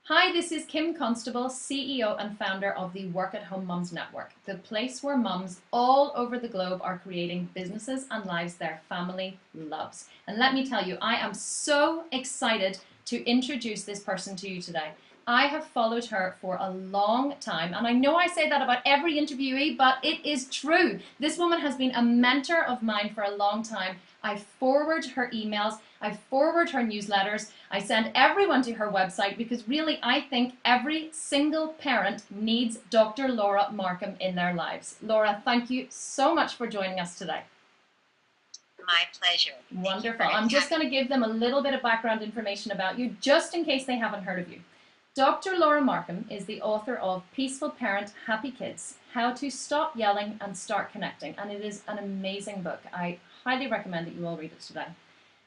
Hi, this is Kim Constable, CEO and founder of the Work at Home Mums Network, the place where mums all over the globe are creating businesses and lives their family loves. And let me tell you, I am so excited to introduce this person to you today. I have followed her for a long time, and I know I say that about every interviewee, but it is true. This woman has been a mentor of mine for a long time. I forward her emails, I forward her newsletters, I send everyone to her website because really I think every single parent needs Dr. Laura Markham in their lives. Laura, thank you so much for joining us today. My pleasure. Wonderful. I'm just going to give them a little bit of background information about you, just in case they haven't heard of you. Dr. Laura Markham is the author of Peaceful Parent, Happy Kids, How to Stop Yelling and Start Connecting, and it is an amazing book. I highly recommend that you all read it today.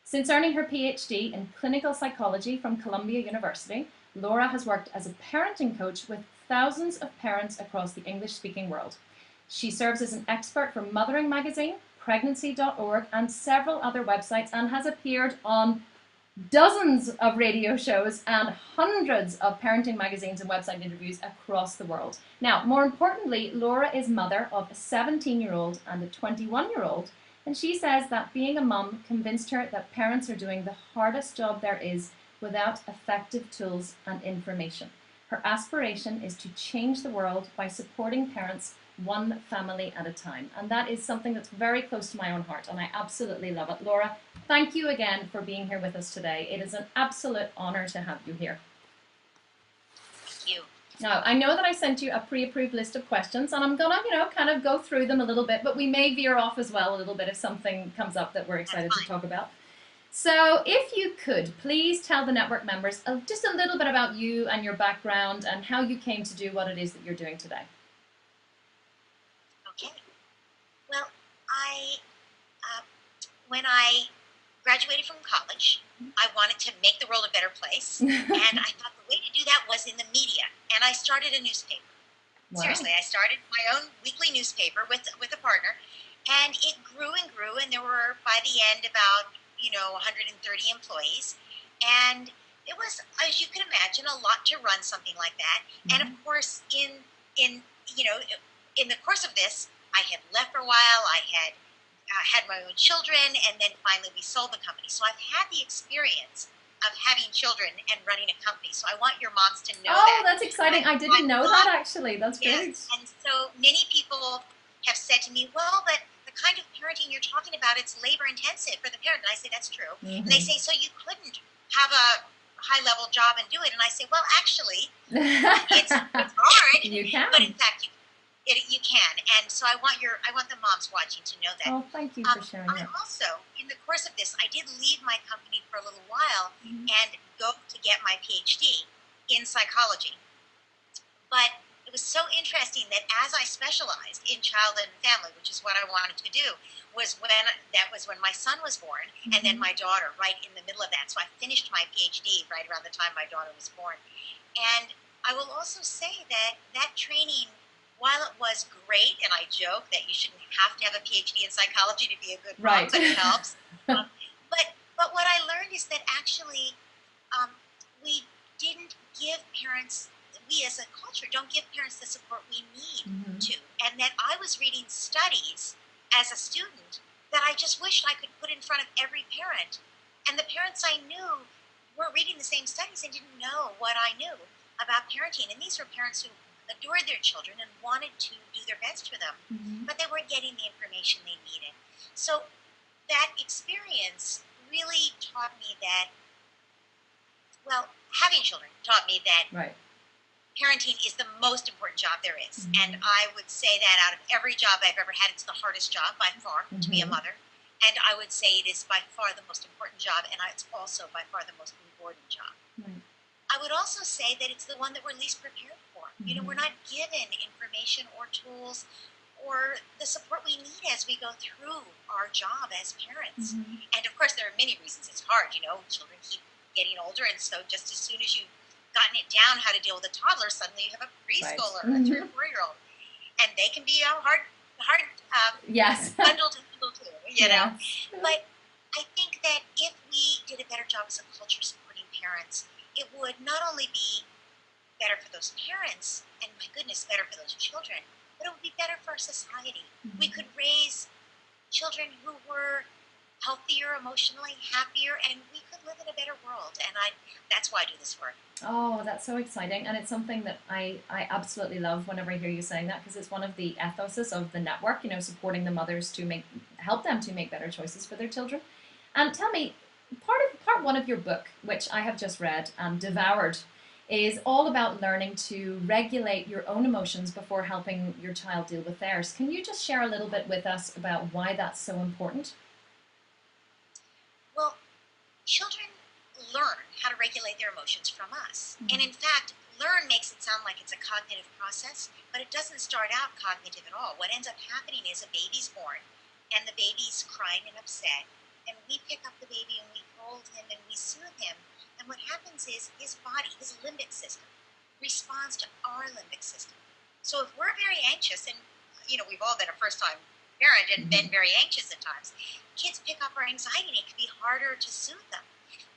Since earning her PhD in clinical psychology from Columbia University, Laura has worked as a parenting coach with thousands of parents across the English-speaking world. She serves as an expert for Mothering Magazine, Pregnancy.org, and several other websites, and has appeared on dozens of radio shows and hundreds of parenting magazines and website interviews across the world. Now, more importantly, Laura is mother of a 17-year-old and a 21-year-old, and she says that being a mum convinced her that parents are doing the hardest job there is without effective tools and information. Her aspiration is to change the world by supporting parents one family at a time. And that is something that's very close to my own heart, and I absolutely love it. Laura, thank you again for being here with us today. It is an absolute honor to have you here. Thank you. Now, I know that I sent you a pre-approved list of questions, and I'm gonna, kind of go through them a little bit, but we may veer off as well a little bit if something comes up that we're excited to talk about. So if you could, please tell the network members just a little bit about you and your background and how you came to do what it is that you're doing today. Okay. Well, when I graduated from college, I wanted to make the world a better place, and I thought the way to do that was in the media, and I started a newspaper. Wow. Seriously, I started my own weekly newspaper with a partner, and it grew and grew, and there were, by the end, about 130 employees, and it was, as you can imagine, a lot to run something like that. Mm-hmm. And of course, in the course of this, I had left for a while. I had my own children, and then finally we sold the company. So I've had the experience of having children and running a company. So I want your moms to know that. Oh, that's exciting. I didn't know that, actually. That's great. Yes. And so many people have said to me, well, but the kind of parenting you're talking about, it's labor intensive for the parent. And I say, that's true. Mm-hmm. And they say, so you couldn't have a high-level job and do it. And I say, well, actually, it's hard. You can. But in fact, you can. And so I want the moms watching to know that. Oh, thank you for sharing that. I also, in the course of this, I did leave my company for a little while and go to get my PhD in psychology. But it was so interesting that as I specialized in child and family, which is what I wanted to do, was when my son was born, and then my daughter right in the middle of that. So I finished my PhD right around the time my daughter was born. And I will also say that training, while it was great, and I joke that you shouldn't have to have a PhD in psychology to be a good mom, but it helps. But what I learned is that actually we didn't give parents, we as a culture don't give parents the support we need to. And that I was reading studies as a student that I just wished I could put in front of every parent. And the parents I knew were reading the same studies and didn't know what I knew about parenting. And these were parents who adored their children and wanted to do their best for them, but they weren't getting the information they needed. So that experience really taught me that, well, having children taught me that parenting is the most important job there is. And I would say that out of every job I've ever had, it's the hardest job by far to be a mother. And I would say it is by far the most important job, and it's also by far the most rewarding job. I would also say that it's the one that we're least prepared for. We're not given information or tools or the support we need as we go through our job as parents. And of course, there are many reasons it's hard. Children keep getting older, and so just as soon as you've gotten it down how to deal with a toddler, suddenly you have a preschooler, a 3 or 4-year-old, and they can be a hard yes, bundle to handle too. But I think that if we did a better job as a culture supporting parents, it would not only be better for those parents, and my goodness, better for those children, but it would be better for our society. We could raise children who were healthier, emotionally happier, and we could live in a better world. And that's why I do this work. Oh, that's so exciting. And it's something that I absolutely love whenever I hear you saying that, because it's one of the ethoses of the network, supporting the mothers to help them to make better choices for their children. And tell me, part one of your book, which I have just read and devoured, is all about learning to regulate your own emotions before helping your child deal with theirs. Can you just share a little bit with us about why that's so important? Well, children learn how to regulate their emotions from us. Mm-hmm. And in fact, learn makes it sound like it's a cognitive process, but it doesn't start out cognitive at all. What ends up happening is a baby's born, and the baby's crying and upset, and we pick up the baby and we hold him and we soothe him. And what happens is his body, his limbic system, responds to our limbic system. So if we're very anxious, and we've all been a first-time parent and been very anxious at times, kids pick up our anxiety and it can be harder to soothe them.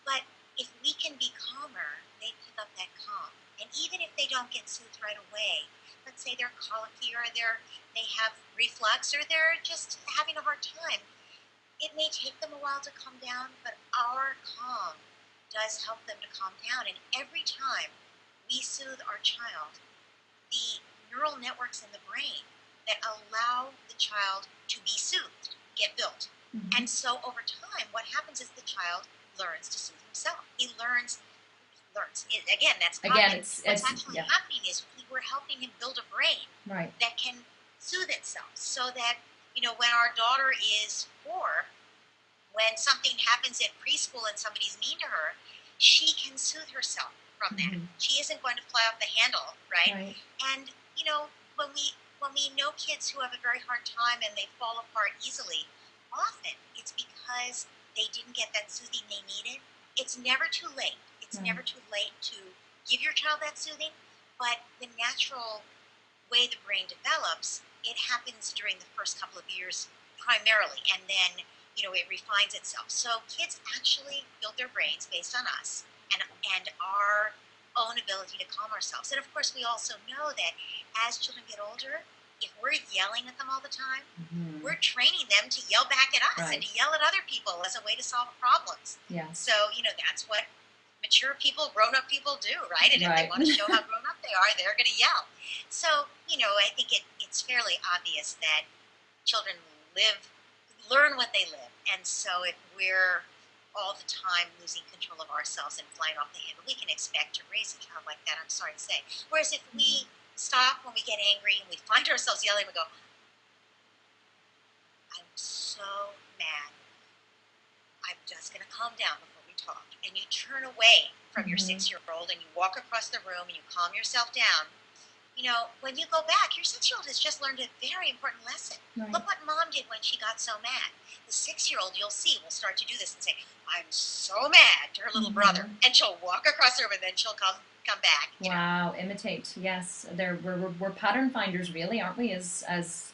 But if we can be calmer, they pick up that calm. And even if they don't get soothed right away, let's say they're colicky or they have reflux or they're just having a hard time, it may take them a while to calm down, but our calm does help them to calm down. And every time we soothe our child, the neural networks in the brain that allow the child to be soothed get built. And so over time, what happens is the child learns to soothe himself. He learns. Again, that's cognitive. What's actually happening is we're helping him build a brain that can soothe itself, so that when our daughter is 4, when something happens at preschool and somebody's mean to her, she can soothe herself from that. She isn't going to fly off the handle, right? And when we know kids who have a very hard time and they fall apart easily, often it's because they didn't get that soothing they needed. It's never too late. It's never too late to give your child that soothing, but the natural way the brain develops, it happens during the first couple of years primarily, and then it refines itself. So kids actually build their brains based on us and our own ability to calm ourselves. And of course, we also know that as children get older, if we're yelling at them all the time, we're training them to yell back at us and to yell at other people as a way to solve problems. So, that's what mature people, grown-up people do, right? And if they want to show how grown-up they are, they're going to yell. So, I think it's fairly obvious that children learn what they live. And so if we're all the time losing control of ourselves and flying off the handle, we can expect to raise a child like that, I'm sorry to say. Whereas if we stop when we get angry and we find ourselves yelling, we go, I'm so mad. I'm just going to calm down before we talk. And you turn away from your 6-year-old and you walk across the room and you calm yourself down. When you go back, your 6-year-old has just learned a very important lesson. Look what mom did when she got so mad. The 6-year-old, you'll see, will start to do this and say, I'm so mad, to her little brother. And she'll walk across the room and then she'll come back. Wow, imitate. Yes, we're pattern finders, really, aren't we? As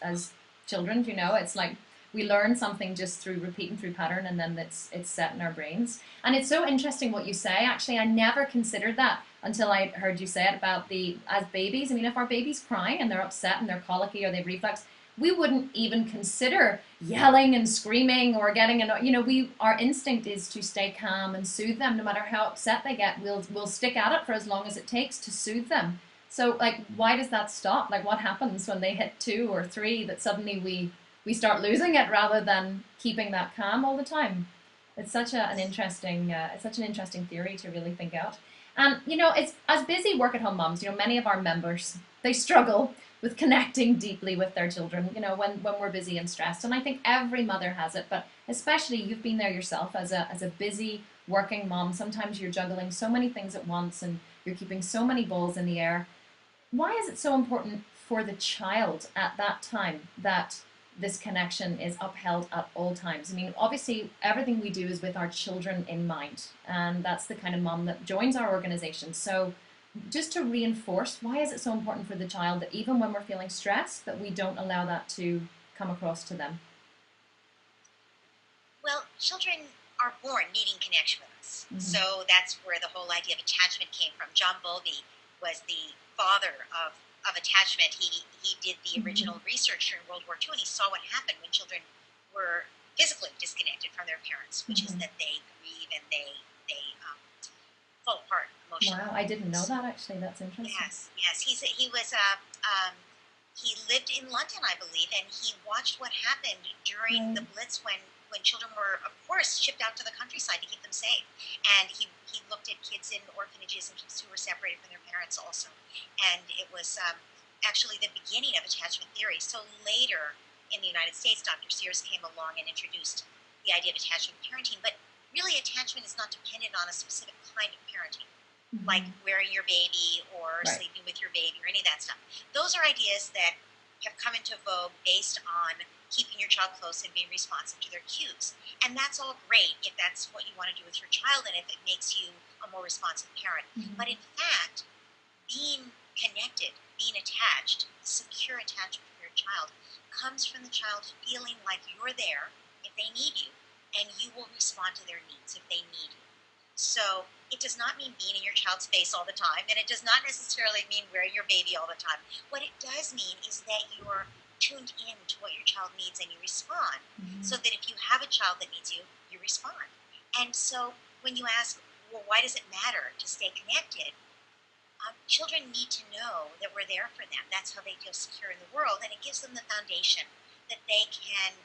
children, it's like we learn something just through repeating through pattern, and then it's set in our brains. And it's so interesting what you say. Actually, I never considered that until I heard you say it about as babies. I mean, if our baby's crying and they're upset and they're colicky or they've reflux, we wouldn't even consider yelling and screaming or getting our instinct is to stay calm and soothe them. No matter how upset they get, we'll stick at it for as long as it takes to soothe them. So why does that stop? What happens when they hit 2 or 3 that suddenly we start losing it rather than keeping that calm all the time? It's such an interesting theory to really think out. And it's as busy work at home moms, many of our members, they struggle with connecting deeply with their children, when we're busy and stressed. And I think every mother has it, but especially you've been there yourself as a busy working mom. Sometimes you're juggling so many things at once and you're keeping so many balls in the air. Why is it so important for the child at that time that this connection is upheld at all times? I mean, obviously, everything we do is with our children in mind, and that's the kind of mom that joins our organization. So just to reinforce, why is it so important for the child that even when we're feeling stressed, that we don't allow that to come across to them? Well, children are born needing connection with us. So that's where the whole idea of attachment came from. John Bowlby was the father of attachment. He did the original research during World War II, and he saw what happened when children were physically disconnected from their parents, which is that they grieve and they fall apart emotionally. Wow, I didn't know that actually. That's interesting. Yes. He lived in London, I believe, and he watched what happened during the Blitz when children were, of course, shipped out to the countryside to keep them safe. And he looked at kids in orphanages and kids who were separated from their parents also. And it was actually the beginning of attachment theory. So later in the United States, Dr. Sears came along and introduced the idea of attachment parenting. But really, attachment is not dependent on a specific kind of parenting. Like wearing your baby or sleeping with your baby or any of that stuff. Those are ideas that have come into vogue based on keeping your child close and being responsive to their cues. And that's all great if that's what you want to do with your child and if it makes you a more responsive parent. But in fact, being connected, being attached, secure attachment for your child comes from the child feeling like you're there if they need you and you will respond to their needs if they need you. So it does not mean being in your child's face all the time, and it does not necessarily mean wearing your baby all the time. What it does mean is that you're tuned in to what your child needs and you respond, so that if you have a child that needs you, you respond. And so when you ask, well, why does it matter to stay connected? Children need to know that we're there for them. That's how they feel secure in the world, and it gives them the foundation that they can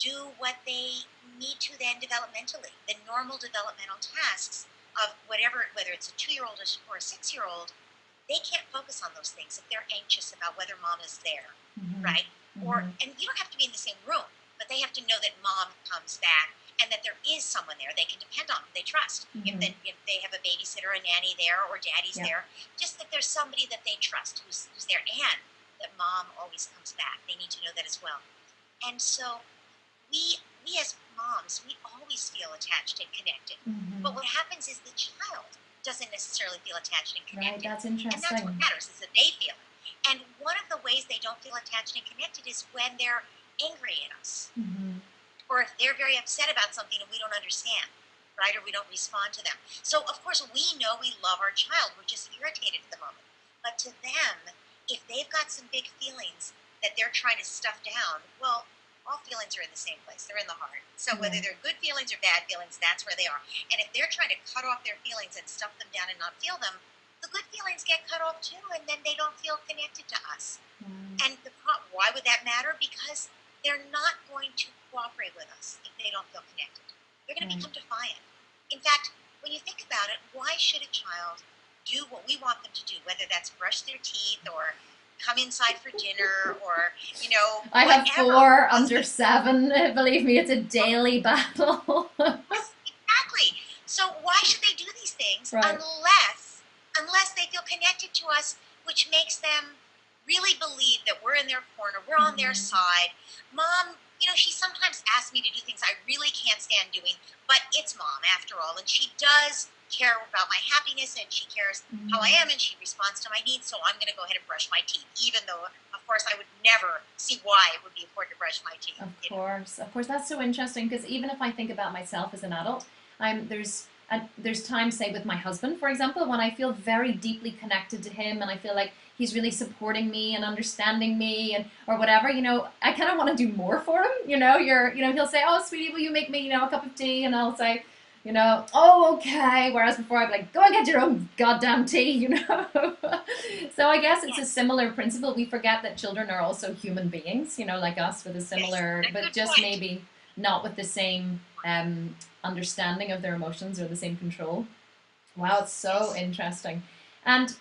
do what they need to then developmentally. The normal developmental tasks of whatever, whether it's a 2-year-old or a 6-year-old, they can't focus on those things if they're anxious about whether mom is there, right? Or, and you don't have to be in the same room, but they have to know that mom comes back and that there is someone there they can depend on, they trust. If they have a babysitter, a nanny there, or daddy's there, just that there's somebody that they trust who's there, and that mom always comes back. They need to know that as well. And so we as moms, we always feel attached and connected. But what happens is the child doesn't necessarily feel attached and connected. Right, that's interesting. And that's what matters, is that they feel it. And one of the ways they don't feel attached and connected is when they're angry at us. Or if they're very upset about something and we don't understand, right? Or we don't respond to them. So, of course, we know we love our child. We're just irritated at the moment. But to them, if they've got some big feelings that they're trying to stuff down, well, all feelings are in the same place. They're in the heart. So whether they're good feelings or bad feelings, that's where they are. And if they're trying to cut off their feelings and stuff them down and not feel them, the good feelings get cut off too, and then they don't feel connected to us. And why would that matter? Because they're not going to cooperate with us if they don't feel connected. They're going to become defiant. In fact, when you think about it, why should a child do what we want them to do, whether that's brush their teeth or come inside for dinner, or, I whatever. have 4 under 7. Believe me, it's a daily battle. Exactly. So why should they do these things unless they feel connected to us, which makes them really believe that we're in their corner, we're on their side. Mom, she sometimes asks me to do things I really can't stand doing, but it's mom after all, and she does care about my happiness, and she cares how I am, and she responds to my needs, so I'm going to go ahead and brush my teeth, even though, of course, I would never see why it would be important to brush my teeth. Of course, that's so interesting, because even if I think about myself as an adult, there's times, say, with my husband, for example, when I feel very deeply connected to him, and I feel like he's really supporting me and understanding me, and or whatever, I kind of want to do more for him. He'll say, "Oh, sweetie, will you make me, a cup of tea?" And I'll say, oh, okay. Whereas before I'd be like, go and get your own goddamn tea, So I guess it's a similar principle. We forget that children are also human beings, like us, with a similar, but just maybe not with the same understanding of their emotions or the same control. Wow, it's so interesting. And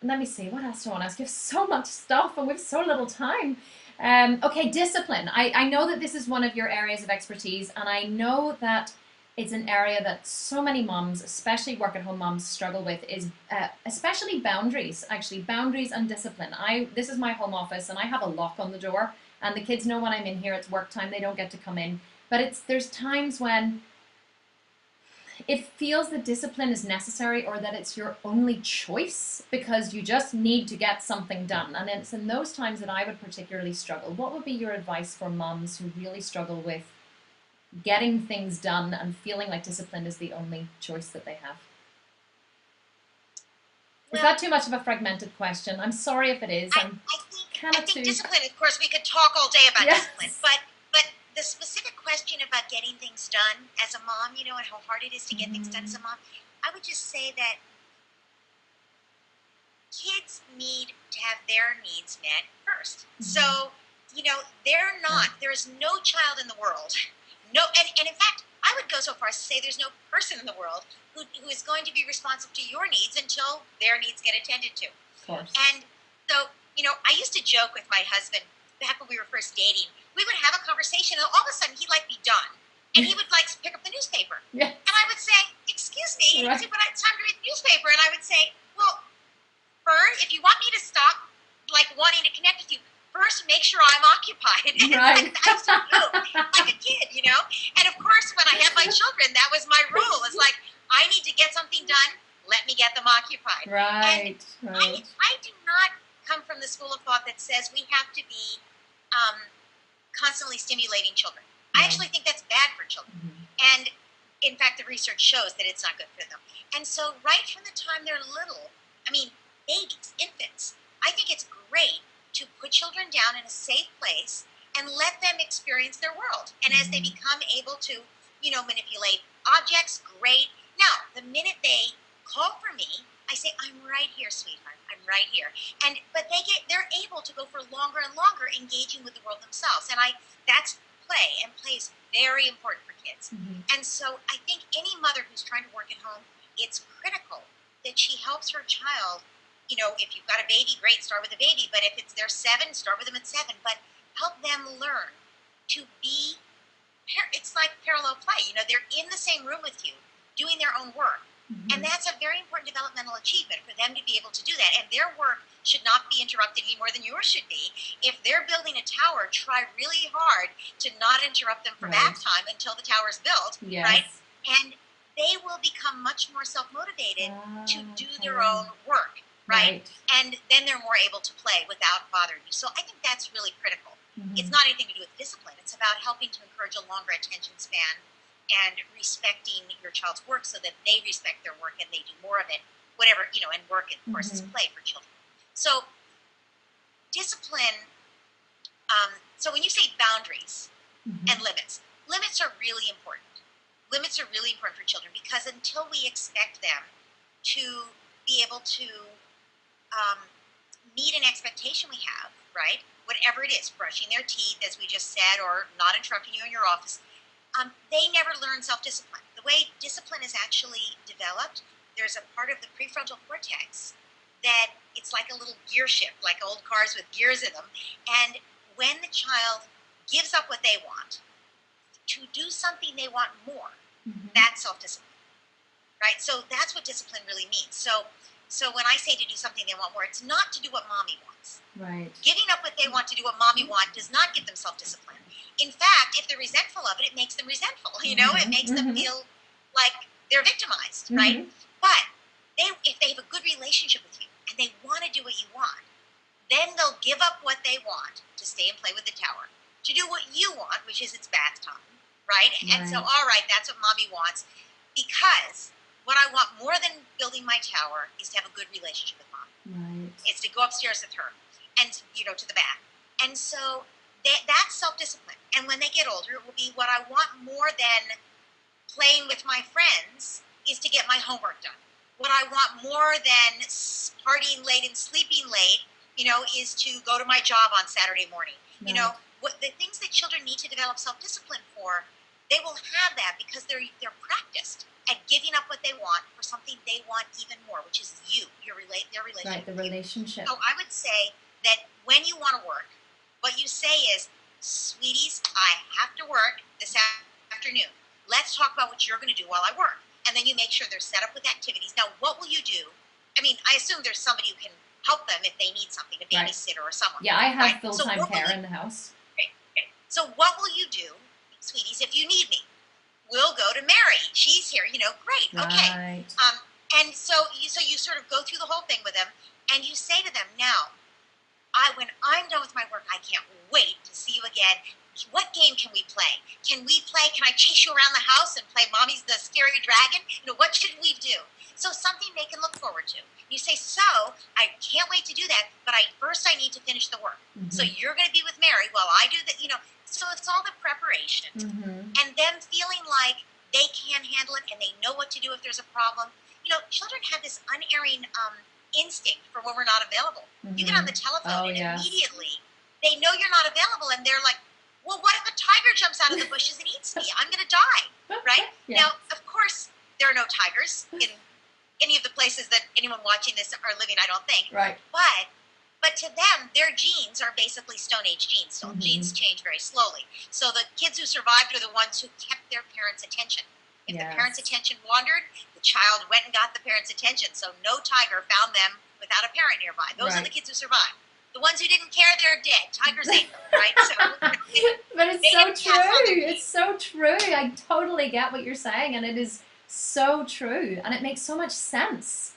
let me see, what else do I want to ask? You have so much stuff and we have so little time. Okay, discipline. I know that this is one of your areas of expertise, and I know that it's an area that so many moms, especially work-at-home moms, struggle with, is especially boundaries, actually. Boundaries and discipline. This is my home office, and I have a lock on the door, and the kids know when I'm in here, it's work time, they don't get to come in. But there's times when it feels that discipline is necessary, or that it's your only choice because you just need to get something done. And it's in those times that I would particularly struggle. What would be your advice for moms who really struggle with getting things done and feeling like discipline is the only choice that they have? Is that too much of a fragmented question? I'm sorry if it is. I think discipline, of course, we could talk all day about discipline, but the specific question about getting things done as a mom, you know, and how hard it is to get things done as a mom, I would just say that kids need to have their needs met first. So, you know, there's no child in the world, and in fact, I would go so far as to say there's no person in the world who is going to be responsive to your needs until their needs get attended to. Of course. And so, you know, I used to joke with my husband back when we were first dating. We would have a conversation, and all of a sudden he'd like be done. And he would like pick up the newspaper. Yeah. And I would say, excuse me, Right. he said, but it's time to read the newspaper. And I would say, well, Fern, if you want me to stop like wanting to connect with you, first make sure I'm occupied. Right. I used to do like a kid, you know? And of course, when I had my children, that was my rule. It's like, I need to get something done, let me get them occupied. Right, and right. I do not come from the school of thought that says we have to be constantly stimulating children. I actually think that's bad for children. And in fact, the research shows that it's not good for them. And so right from the time they're little, I mean, babies, infants, I think it's great to put children down in a safe place and let them experience their world. And as they become able to, you know, manipulate objects, great. Now, the minute they call for me, I say, I'm right here, sweetheart. I'm right here. But they're able to go for longer and longer engaging with the world themselves. And that's play, and play is very important for kids. And so I think any mother who's trying to work at home, it's critical that she helps her child. You know, if you've got a baby, great, start with a baby. But if they're 7, start with them at 7. But help them learn to be, it's like parallel play. You know, they're in the same room with you, doing their own work. And that's a very important developmental achievement for them to be able to do that. And their work should not be interrupted any more than yours should be. If they're building a tower, try really hard to not interrupt them for bath time until the tower's built, right? And they will become much more self-motivated to do their own work, right? And then they're more able to play without bothering you. So I think that's really critical. It's not anything to do with discipline. It's about helping to encourage a longer attention span and respecting your child's work so that they respect their work and they do more of it, whatever, you know, and work, of course, is play for children. So discipline, so when you say boundaries and limits are really important. Limits are really important for children because until we expect them to be able to meet an expectation we have, right, whatever it is, brushing their teeth, as we just said, or not interrupting you in your office, they never learn self-discipline. The way discipline is actually developed, there's a part of the prefrontal cortex that it's like a little gear shift, like old cars with gears in them. And when the child gives up what they want to do something they want more, that's self-discipline, right? So that's what discipline really means. So when I say to do something they want more, it's not to do what mommy wants. Right. Giving up what they want to do what mommy wants does not give them self-discipline. In fact, if they're resentful of it, it makes them resentful. You know, it makes them feel like they're victimized, right? But if they have a good relationship with you and they want to do what you want, then they'll give up what they want to stay and play with the tower, to do what you want, which is it's bath time, right? And so, all right, that's what mommy wants, because what I want more than building my tower is to have a good relationship with mom. Right. It's to go upstairs with her and, you know, to the bath. And so that's self-discipline. And when they get older, it will be what I want more than playing with my friends is to get my homework done. What I want more than partying late and sleeping late, you know, is to go to my job on Saturday morning. You know, the things that children need to develop self-discipline for, they will have that because they're practiced at giving up what they want for something they want even more, which is their relationship. Right, the relationship. So I would say that when you want to work, what you say is, sweeties, I have to work this afternoon. Let's talk about what you're going to do while I work. And then you make sure they're set up with activities. Now, what will you do? I mean, I assume there's somebody who can help them if they need something, a babysitter or someone. Yeah, I have right? full-time care in the house. Okay. So what will you do, sweeties, if you need me? We'll go to Mary. She's here. You know, great. Okay. And so you sort of go through the whole thing with them, and you say to them, now, when I'm done with my work, I can't wait to see you again. What game can we play? Can I chase you around the house and play Mommy's the Scary Dragon? You know, what should we do? So something they can look forward to. You say, so I can't wait to do that, but first I need to finish the work. So you're going to be with Mary while I do that, So it's all the preparation and them feeling like they can handle it and they know what to do if there's a problem. Children have this unerring instinct for when we're not available. You get on the telephone and immediately they know you're not available and they're like, well, what if a tiger jumps out of the bushes and eats me? I'm going to die, right? Now, of course, there are no tigers in any of the places that anyone watching this are living, I don't think. Right. But to them, their genes are basically Stone Age genes. So genes change very slowly. So the kids who survived are the ones who kept their parents' attention. If the parents' attention wandered, the child went and got the parents' attention. So no tiger found them without a parent nearby. Those are the kids who survived. The ones who didn't care, they're dead. Tigers ate them, right? So, but it's so true. It's so true. I totally get what you're saying, and it is so true, and it makes so much sense.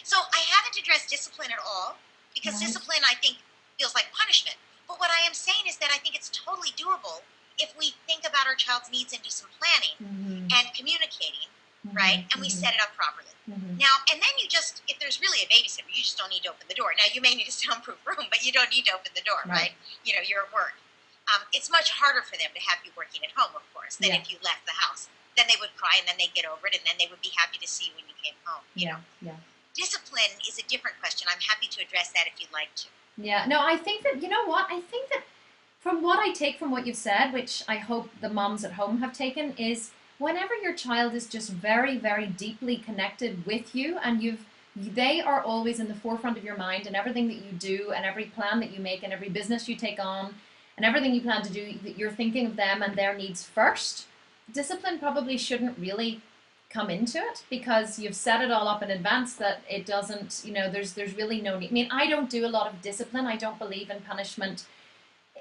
So I haven't addressed discipline at all, because discipline, I think, feels like punishment. But what I am saying is that I think it's totally doable if we think about our child's needs and do some planning and communicating, right? And we set it up properly. Now, and then if there's really a babysitter, you just don't need to open the door. Now, you may need a soundproof room, but you don't need to open the door, right? You're at work. It's much harder for them to have you working at home, of course, than if you left the house. Then they would cry, and then they'd get over it, and then they would be happy to see you when you came home, you know? Discipline is a different question. I'm happy to address that if you'd like to. Yeah, no, I think that, I think that from what I take from what you've said, which I hope the moms at home have taken, is whenever your child is just very, very deeply connected with you and they are always in the forefront of your mind and everything that you do and every plan that you make and every business you take on and everything you plan to do, that you're thinking of them and their needs first, discipline probably shouldn't really come into it because you've set it all up in advance that it doesn't, there's really no need. I mean, I don't do a lot of discipline. I don't believe in punishment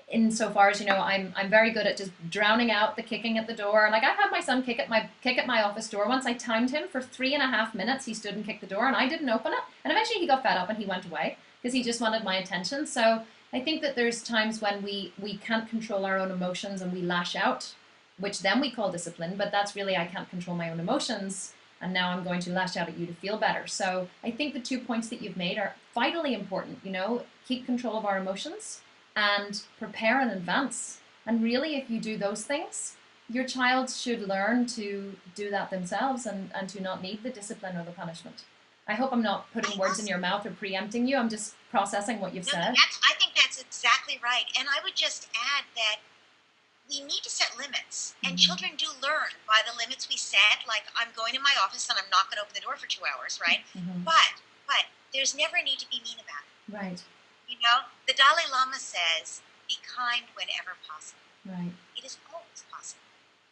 insofar as, I'm very good at just drowning out the kicking at the door. Like I had my son kick at my office door once. I timed him for 3.5 minutes. He stood and kicked the door and I didn't open it. And eventually he got fed up and he went away because he just wanted my attention. So I think that there's times when we can't control our own emotions and we lash out, which then we call discipline, but that's really, I can't control my own emotions and now I'm going to lash out at you to feel better. So I think the 2 points that you've made are vitally important, keep control of our emotions and prepare in advance. And really, if you do those things, your child should learn to do that themselves and to not need the discipline or the punishment. I hope I'm not putting words in your mouth or preempting you. I'm just processing what you've said. I think that's exactly right. And I would just add that we need to set limits. And children do learn by the limits we set. Like, I'm going in my office and I'm not going to open the door for 2 hours, right? But there's never a need to be mean about it. Right. The Dalai Lama says, be kind whenever possible. Right. It is always possible.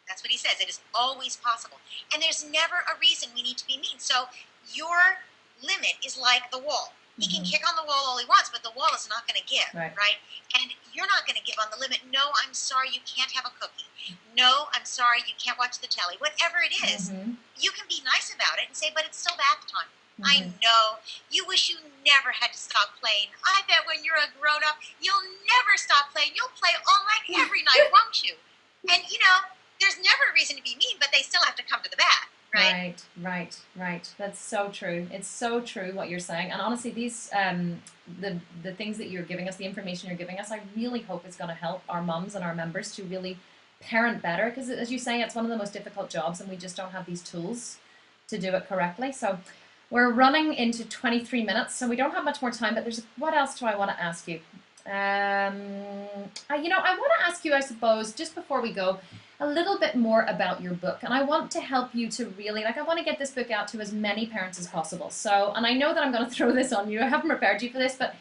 That's what he says. It is always possible. And there's never a reason we need to be mean. So your limit is like the wall. He can kick on the wall all he wants, but the wall is not going to give, right? And you're not going to give on the limit. No, I'm sorry, you can't have a cookie. No, I'm sorry, you can't watch the telly. Whatever it is, you can be nice about it and say, but it's still bath time. I know. You wish you never had to stop playing. I bet when you're a grown-up, you'll never stop playing. You'll play all night, every night, won't you? And, there's never a reason to be mean, but they still have to come to the bath, right? Right. That's so true. It's so true what you're saying. And honestly, these, the things that you're giving us, the information you're giving us, I really hope is going to help our mums and our members to really parent better. Because as you say, it's one of the most difficult jobs and we just don't have these tools to do it correctly. So we're running into 23 minutes, so we don't have much more time, but what else do I want to ask you? I want to ask you, I suppose, just before we go, a little bit more about your book. And I want to help you to really, I want to get this book out to as many parents as possible. So, and I know that I'm going to throw this on you. I haven't prepared you for this, but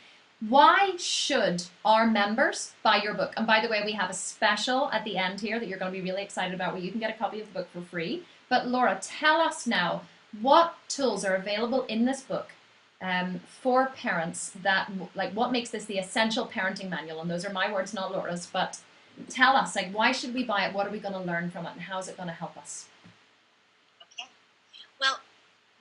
why should our members buy your book? And by the way, we have a special at the end here that you're going to be really excited about where you can get a copy of the book for free. But Laura, tell us now, what tools are available in this book for parents that, what makes this the essential parenting manual? And those are my words, not Laura's, but tell us, why should we buy it? What are we going to learn from it? And how is it going to help us? Okay. Well,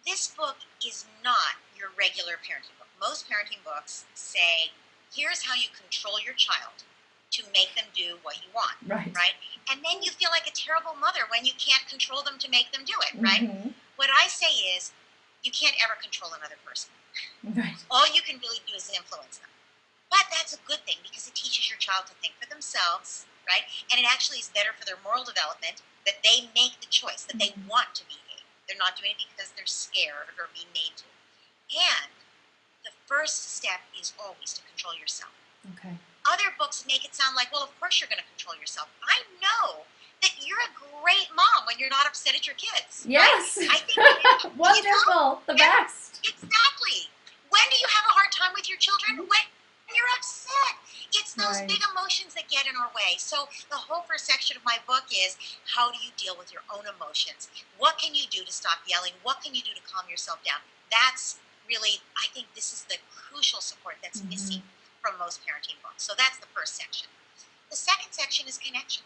this book is not your regular parenting book. Most parenting books say, here's how you control your child to make them do what you want, right? And then you feel like a terrible mother when you can't control them to make them do it, right? what I say is, you can't ever control another person. Right. All you can really do is influence them. But that's a good thing because it teaches your child to think for themselves, right? And it actually is better for their moral development that they make the choice, that they want to behave. They're not doing it because they're scared or being made to. And the first step is always to control yourself. Okay. Other books make it sound like, well, of course you're going to control yourself. I know that you're a great mom when you're not upset at your kids. Yes. Right? I think wonderful. The best. Exactly. When do you have a hard time with your children? When you're upset. It's those Right. big emotions that get in our way. So the whole first section of my book is, how do you deal with your own emotions? What can you do to stop yelling? What can you do to calm yourself down? That's really, I think this is the crucial support that's missing from most parenting books. So that's the first section. The second section is connection.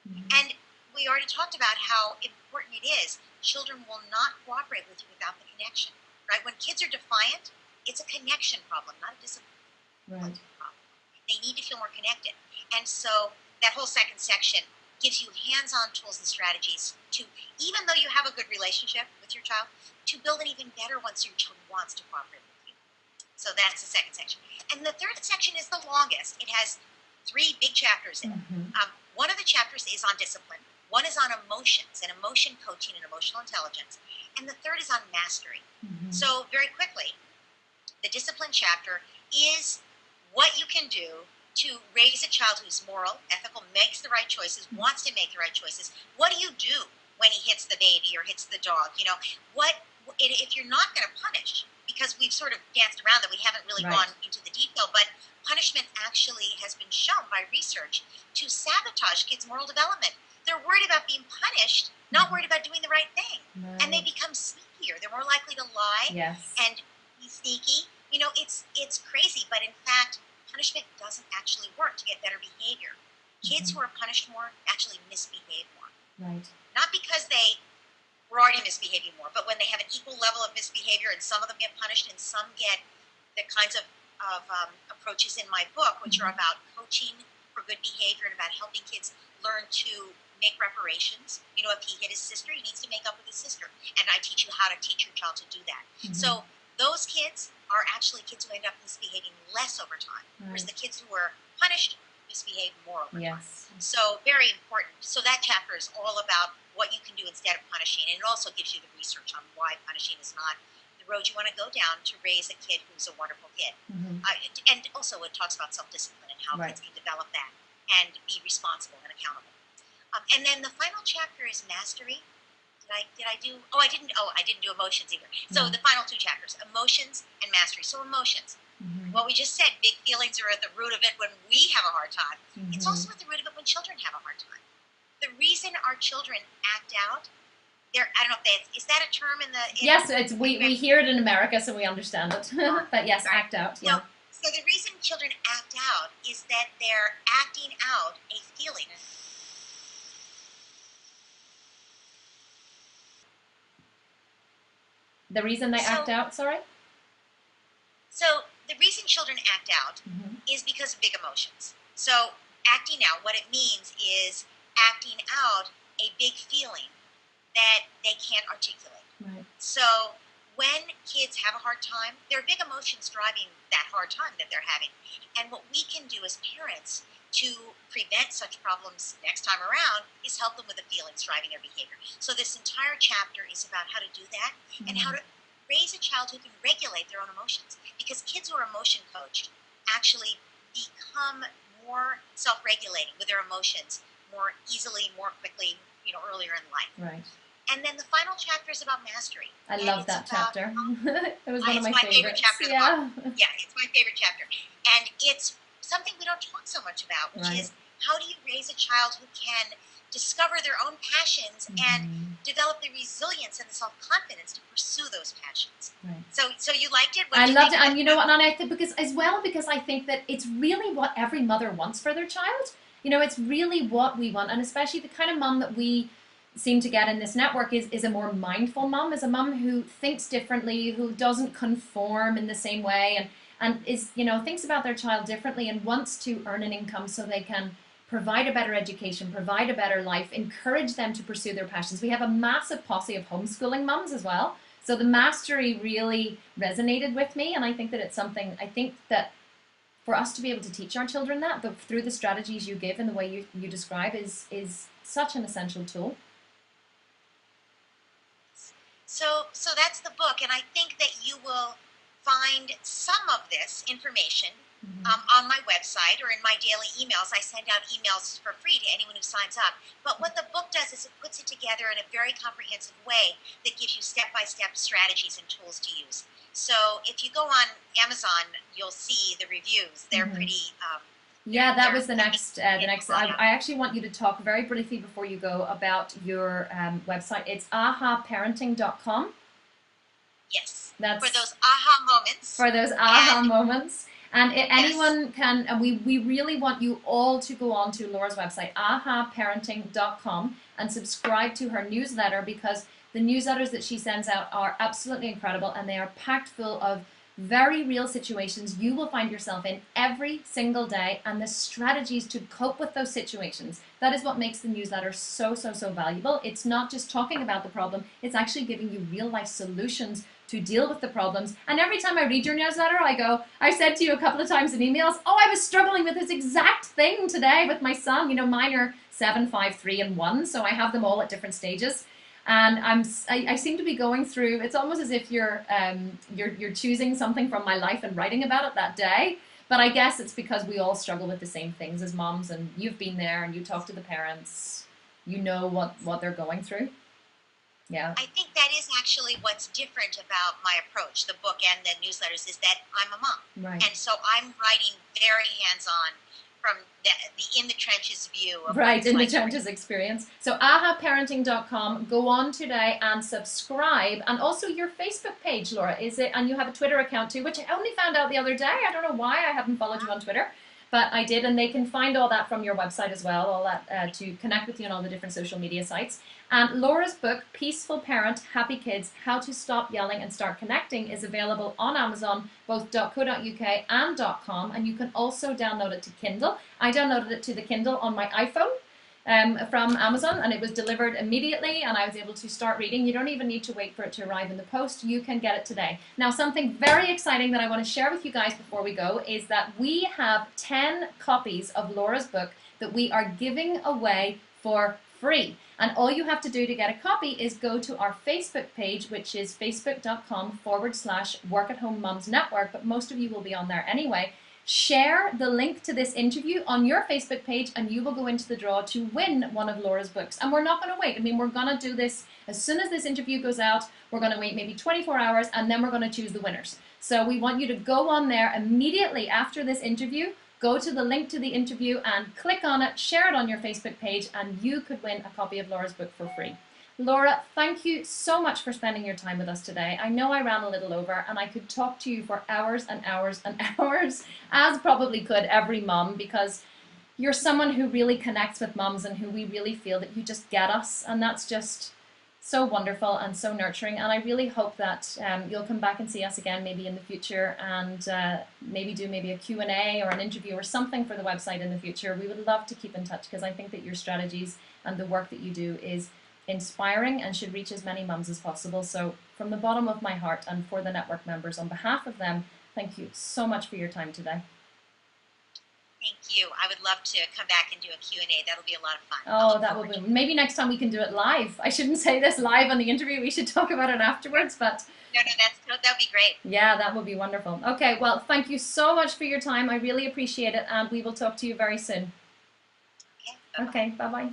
And we already talked about how important it is. Children will not cooperate with you without the connection, right? When kids are defiant, it's a connection problem, not a discipline problem. They need to feel more connected. And so that whole second section gives you hands-on tools and strategies to, even though you have a good relationship with your child, to build an even better one so your child wants to cooperate with you. So that's the second section. And the third section is the longest. It has 3 big chapters in it. One of the chapters is on discipline. One is on emotions and emotion coaching and emotional intelligence. And the third is on mastery. So very quickly, the discipline chapter is what you can do to raise a child who's moral, ethical, makes the right choices, wants to make the right choices. What do you do when he hits the baby or hits the dog? You know, if you're not going to punish, because we've sort of danced around that, we haven't really gone into the detail, but punishment actually has been shown by research to sabotage kids' moral development. They're worried about being punished, not worried about doing the right thing. And they become sneakier. They're more likely to lie and be sneaky. You know, it's crazy, but in fact, punishment doesn't actually work to get better behavior. Kids who are punished more actually misbehave more. Not because they were already misbehaving more, but when they have an equal level of misbehavior and some of them get punished and some get the kinds of approaches in my book, which are about coaching for good behavior and about helping kids learn to make reparations. You know, if he hit his sister, he needs to make up with his sister. And I teach you how to teach your child to do that. So those kids are actually kids who end up misbehaving less over time, whereas the kids who were punished misbehave more over time. So very important. So that chapter is all about what you can do instead of punishing, and it also gives you the research on why punishing is not the road you want to go down to raise a kid who's a wonderful kid. And also it talks about self-discipline and how kids can develop that and be responsible and accountable. And then the final chapter is mastery. Did I do? Oh, I didn't do emotions either. So the final 2 chapters, emotions and mastery. So emotions. What we just said, big feelings are at the root of it when we have a hard time. It's also at the root of it when children have a hard time. The reason our children act out, I don't know if is that a term in the... Yes, we hear it in America, so we understand it. But yes, act out, So the reason children act out is that they're acting out a feeling. The reason they act out, sorry? So the reason children act out is because of big emotions. So acting out, what it means is acting out a big feeling that they can't articulate. So when kids have a hard time, there are big emotions driving that hard time that they're having. And what we can do as parents to prevent such problems next time around is help them with the feelings driving their behavior. So this entire chapter is about how to do that and how to raise a child who can regulate their own emotions. Because kids who are emotion coached actually become more self-regulating with their emotions more easily, more quickly, you know, earlier in life. And then the final chapter is about mastery. I love that chapter. It was one of my favorite chapter of the book. Yeah, it's my favorite chapter. And it's something we don't talk so much about, which is how do you raise a child who can discover their own passions and develop the resilience and the self-confidence to pursue those passions. So you liked it? I loved it. And you know what, and I think because I think that it's really what every mother wants for their child. You know, it's really what we want, and especially the kind of mom that we seem to get in this network is a more mindful mom, is a mom who thinks differently, who doesn't conform in the same way, and is, you know, thinks about their child differently and wants to earn an income so they can provide a better education, provide a better life, encourage them to pursue their passions. We have a massive posse of homeschooling mums as well. So the mastery really resonated with me, and I think that it's something, I think that for us to be able to teach our children that, but through the strategies you give and the way you describe is such an essential tool. So that's the book, and I think that you will find some of this information on my website or in my daily emails. I send out emails for free to anyone who signs up. But what the book does is it puts it together in a very comprehensive way that gives you step-by-step strategies and tools to use. So if you go on Amazon, you'll see the reviews. They're pretty... yeah, that was the next. I actually want you to talk very briefly before you go about your website. It's ahaparenting.com. Yes. That's for those aha moments. For those aha moments. And anyone can, and we really want you all to go on to Laura's website, ahaparenting.com, and subscribe to her newsletter, because the newsletters that she sends out are absolutely incredible, and they are packed full of very real situations you will find yourself in every single day, and the strategies to cope with those situations. That is what makes the newsletter so valuable. It's not just talking about the problem, it's actually giving you real life solutions to deal with the problems. And every time I read your newsletter, I said to you a couple of times in emails, oh, I was struggling with this exact thing today with my son. You know, mine are 7, 5, 3, and 1, so I have them all at different stages. And I seem to be going through, it's almost as if you're choosing something from my life and writing about it that day. But I guess it's because we all struggle with the same things as moms, and you've been there and you talk to the parents, you know what they're going through. Yeah. I think that is actually what's different about my approach, the book and the newsletters, is that I'm a mom. Right. And so I'm writing very hands-on from the in the trenches view of right, in the trenches experience. So ahaparenting.com, go on today and subscribe. And also your Facebook page, Laura, is it? And you have a Twitter account too, which I only found out the other day. I don't know why I haven't followed you on Twitter, but I did, and they can find all that from your website as well, all that to connect with you on all the different social media sites. And Laura's book, Peaceful Parent, Happy Kids, How to Stop Yelling and Start Connecting, is available on Amazon, both .co.uk and .com, and you can also download it to Kindle. I downloaded it to the Kindle on my iPhone from Amazon, and it was delivered immediately, and I was able to start reading. You don't even need to wait for it to arrive in the post. You can get it today. Now, something very exciting that I want to share with you guys before we go is that we have 10 copies of Laura's book that we are giving away for free. And all you have to do to get a copy is go to our Facebook page, which is facebook.com/work-at-home-mums-network, but most of you will be on there anyway. Share the link to this interview on your Facebook page, and you will go into the draw to win one of Laura's books. And we're not going to wait. I mean, we're going to do this as soon as this interview goes out. We're going to wait maybe 24 hours, and then we're going to choose the winners. So we want you to go on there immediately after this interview, go to the link to the interview and click on it, share it on your Facebook page, and you could win a copy of Laura's book for free. Laura, thank you so much for spending your time with us today. I know I ran a little over, and I could talk to you for hours and hours and hours, as probably could every mom, because you're someone who really connects with moms and who we really feel that you just get us, and that's just so wonderful and so nurturing. And I really hope that you'll come back and see us again maybe in the future, and maybe do a Q&A or an interview or something for the website in the future. We would love to keep in touch, because I think that your strategies and the work that you do is inspiring and should reach as many mums as possible. So from the bottom of my heart and for the network members, on behalf of them, thank you so much for your time today. Thank you. I would love to come back and do a Q&A. That'll be a lot of fun. Oh, that will be. Maybe next time we can do it live. I shouldn't say this live on the interview. We should talk about it afterwards, but... No, that'd be great. Yeah, that would be wonderful. Okay, well, thank you so much for your time. I really appreciate it, and we will talk to you very soon. Okay, bye-bye. Okay, bye-bye.